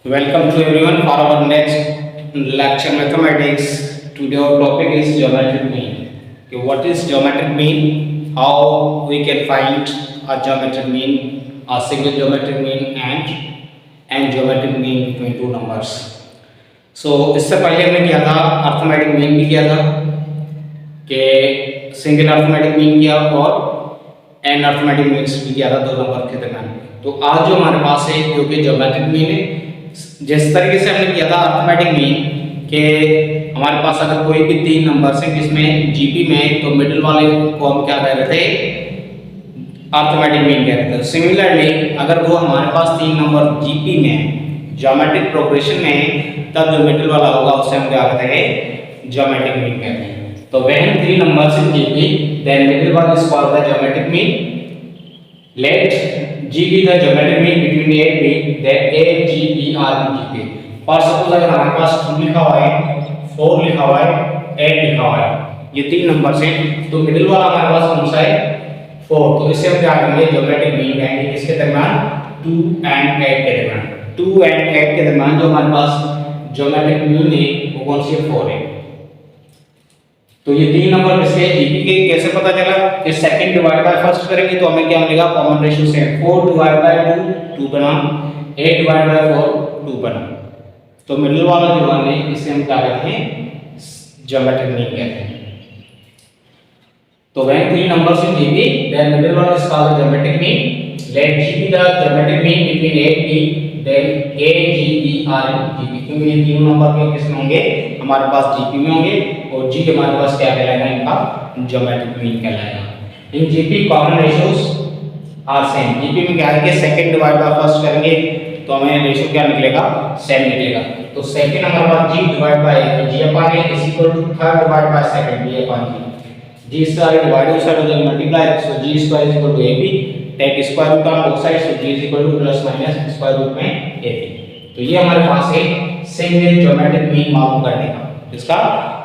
Welcome to everyone for our next lecture mathematics. Today our topic is geometric mean. Okay, what is geometric mean? How we can find a geometric mean, a single geometric mean and geometric mean between two numbers. So इससे पहले हमने किया था arithmetic mean भी किया था कि single arithmetic mean किया और एन अर्थमेटिक मीन्स भी किया था दो नंबर के दरम्यान। तो आज जो हमारे पास है जो कि ज्योमेट्रिक मीन है, जिस तरीके से हमने किया था अर्थमेटिक मीन के हमारे पास अगर कोई भी तीन नंबर है जिसमें जीपी में तो मिडिल वाले को हम क्या कह रहे थे, अर्थमेटिक मीन कह रहे थे। सिमिलरली अगर वो हमारे पास तीन नंबर जीपी में ज्योमेट्रिक प्रोग्रेशन में तब जो मिडिल वाला होगा उसे हम क्या कहते हैं, ज्योमेट्रिक मीन कहते हैं। तो when three numbers in GP then middle one is called the geometric mean. Let G be the geometric mean between A and B, then A, G, B are in GP. For suppose अगर हमारे पास 2 लिखा हुआ है, 4 लिखा हुआ है, 8 लिखा हुआ है, ये तीन नंबर हैं, तो मिडिल वाला हमारे पास कौन सा है, 4। तो इससे हम क्या करेंगे, ज्योमेट्रिक मीन कहेंगे किसके दरम्यान, 2 and 8 के दरम्यान। 2 and 8 के दरम्यान जो हमारे पास ज्योमेट्रिक मीन है वो कौन सी है, 4 है। तो ये तीन नंबर किसके जीपी के कैसे पता चला कि सेकंड डिवाइड बाय फर्स्ट करेंगे तो हमें क्या मिलेगा, कॉमन रेशियो से 4 डिवाइड बाय 2 2 बना, 8 डिवाइड बाय 4 2 बना। तो मिडिल वाला जो है इसे हम क्या कहते हैं, ज्योमेट्रिक मीन कहते हैं। तो when three numbers in GP then middle one is called geometric mean. Let G be the geometric mean between A B then A G B are in GP. क्योंकि ये तीनों नंबर के किसमें होंगे, हमारे पास जीपी में होंगे और जी हमारे पास क्या कहलाएगा, इनका ज्योमेट्रिक मीन कहलाएगा। In GP common ratios are same. GP में क्या है, सेकंड डिवाइड बाय फर्स्ट करेंगे तो हमें रेशियो क्या निकलेगा, सेम निकलेगा। तो सेकंड हमारे पास जी डिवाइड बाय तो G upon A is equal to third divide by second B upon G. G square divide उस साइड हो जाएगा multiply, so G square is equal to A B, take square root on both sides, so G is equal to plus minus square root में A B. तो ये हमारे पास है single geometric mean मालूम करने का। इसका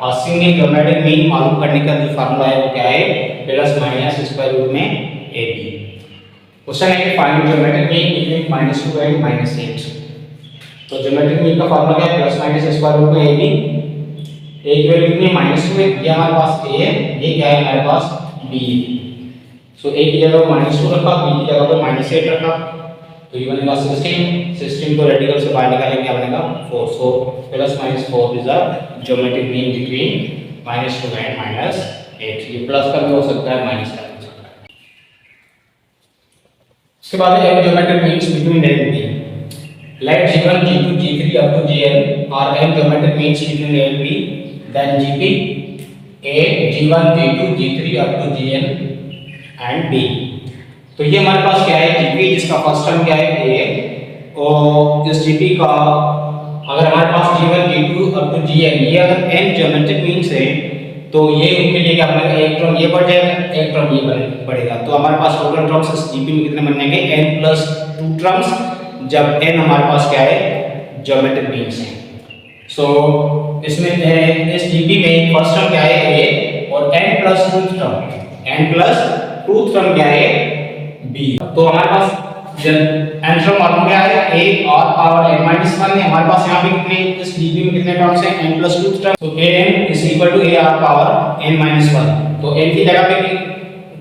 और सिंगल ज्योमेट्रिक मीन मालूम करने का जो फार्मूला है वो क्या है, प्लस माइनस स्क्वायर रूट में ए बी। क्वेश्चन है कि find geometric mean between -2 and -8। तो ज्योमेट्रिक मीन का फार्मूला क्या है, प्लस माइनस स्क्वायर रूट में ए बी। ए की वैल्यू कितनी, -2 है, ये हमारे पास ए है, ये क्या है हमारे पास बी। सो ए की जगह -2 रखा, बी की जगह पे -8 रखा, तो ये बनेगा 16। 16 को रेडिकल से बाहर निकालेंगे क्या बनेगा, 4। So plus minus 4 is the geometric mean between -2 and -8। ये प्लस का भी हो सकता है, माइनस का भी हो सकता है। उसके बाद है geometric means between A and B. Let G1 G2 G3 up to Gn are n geometric means between A and B, then GP A G1 G2 G3 up to Gn and B। तो ये हमारे पास क्या है, GP जिसका first term क्या है ए, और इस जीपी का अगर हमारे पास G1 G2 up to Gn ये अगर n ज्योमेट्रिक मीन्स है तो ये उनके लिए क्या बनेगा, एक टर्म ये बढ़ जाएगा, एक टर्म ये बढ़ेगा। तो हमारे पास टोटल टर्म्स इस जीपी में कितने बन जाएंगे, n प्लस 2 टर्म्स, जब n हमारे पास क्या है, ज्योमेट्रिक मीन्स है। सो इसमें इस जीपी में फर्स्ट टर्म क्या है a और n प्लस 2 टर्म क्या है b। तो हमारे पास आंसर मालूम क्या है, a और पावर n माइनस 1 है। हमारे पास यहाँ पे कितने, इस जीपी में कितने टर्म्स हैं, n प्लस 2 टर्म। तो an is equal to a और पावर n माइनस 1। तो n की जगह पे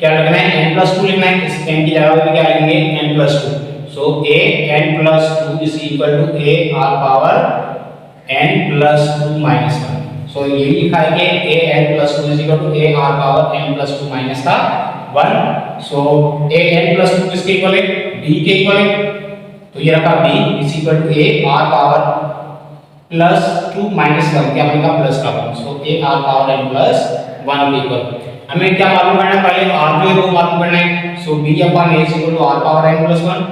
क्या लिखना है, n प्लस 2 लिखना है, इस n की जगह पे क्या लिखेंगे, n plus 2। So a n plus 2 is equal to a और power n plus 2 minus 1। So ये लिखा है कि a n plus 2 is equal to a और पावर n प्लस 2 माइनस का 1। सो a n प्लस 2 किसके इक्वल है, b के इक्वल है। तो ये रखा b is equal to a r power plus 2 minus 1, क्या बनेगा प्लस का 1। So a r power n plus 1 के इक्वल। हमें क्या मालूम करना है, पहले r जो है वो मालूम करना है। So b upon a is equal to r power n plus 1।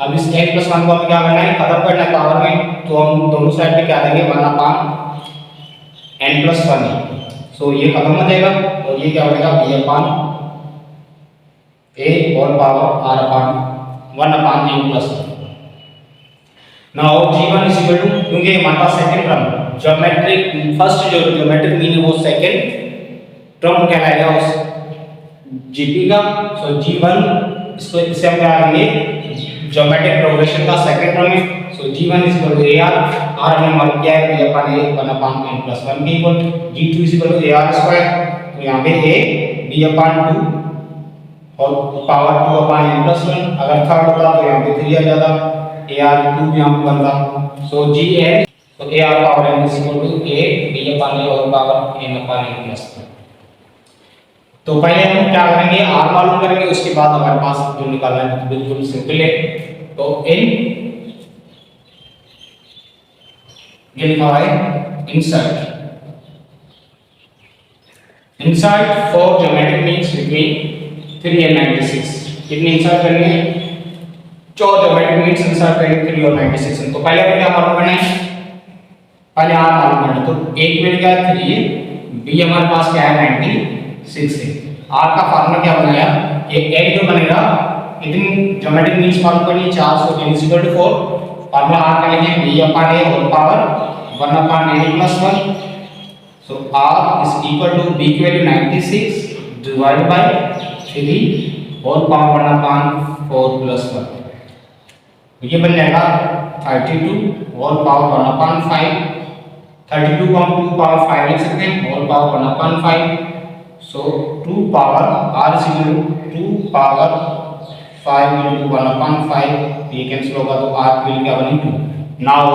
अब इस n प्लस 1 को हमें क्या करना है, खत्म करना है पावर में, तो हम दोनों साइड पे क्या देंगे, 1 अपॉन n प्लस 1। सो ये खत्म हो जाएगा और ये क्या बनेगा, b अपॉन a और power r upon 1 upon n plus 1। Now G1 is equal to, क्योंकि हमारे पास सेकंड टर्म ज्योमेट्रिक फर्स्ट जो ज्योमेट्रिक मीन है वो सेकंड टर्म कहलाएगा उस जीपी का। सो G1 इसको इससे हम क्या करेंगे, ज्योमेट्रिक प्रोग्रेशन का सेकंड टर्म है। So G1 is equal to AR, R हमने मान किया है B upon A 1 upon n plus 1 के equal, G2 is equal to AR square, तो यहाँ पे A B अपन 2 और पावर 2 अपन n plus 1, अगर थर्ड होता तो यहाँ पे 3 आ जाता, AR 2 भी यहाँ पे बनता। सो Gn तो AR power n is equal to A B upon A और power n upon n plus 1। तो पहले हम क्या करेंगे, R मालूम करेंगे, उसके बाद हमारे पास जो निकालना है तो बिल्कुल सिंपल है। तो n ये लिखा है insert for geometric means between 3 and 96, कितने इंसर्ट करने हैं, 4 geometric means इंसर्ट करेंगे 3 और 96। तो पहले हमें क्या मालूम करना है, पहले R मालूम करना है। तो एक मिनट क्या है 3 है, B हमारे पास क्या है 96 है। R का फार्मूला क्या बनेगा, ये L जो बनेगा इतनी ज्योमेट्रिक मीन्स मालूम करनी 400 n इक्वल टू 4, फार्मूला R का लिखेंगे B upon A whole power 1 upon n plus 1। So R is equal to B की value 96 divide by 3 whole power 1 upon 4 plus 1, ये बन जाएगा 32 होल पावर 1 अपन 5, 32 को हम 2 पावर 5 लिख सकते हैं, whole power 1 upon 5। So 2 power R is equal to 2 power 5 into 1 upon 5, ये कैंसिल होगा तो R की वैल्यू क्या बनी 2। नाउ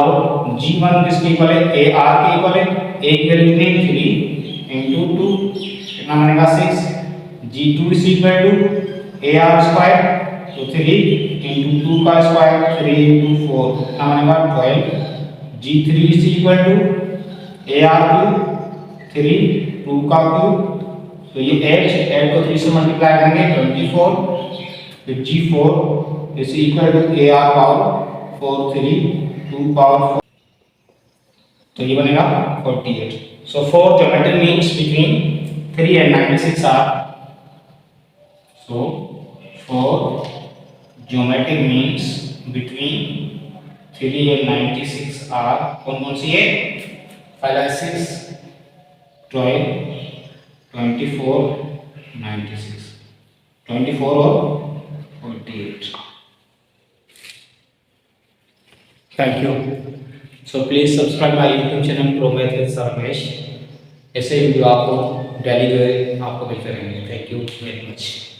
G1 किसके इक्वल है, AR के इक्वल है, A की वैल्यू कितनी 3 into 2 कितना बनेगा 6, G2 is equal to AR square, तो 3 into 2 का स्क्वायर 3 into 4 कितना बनेगा 12, G3 is equal to AR cube 3 2 का क्यूब, तो ये 8 को 3 से मल्टीप्लाई करेंगे 24, फिर G4 is equal to AR power 4 3 2 power 4, तो ये बनेगा 48। So 4 geometric means between 3 and 96 are, so 4 geometric means between 3 and 96 are, कौन-कौन सी है, पहला 6 12 24 96, 24 और 48। Thank you. So please subscribe my YouTube channel pro math with sir Ramesh, ऐसे video आपको डेली आपको मिलते रहेंगे। Thank you very much.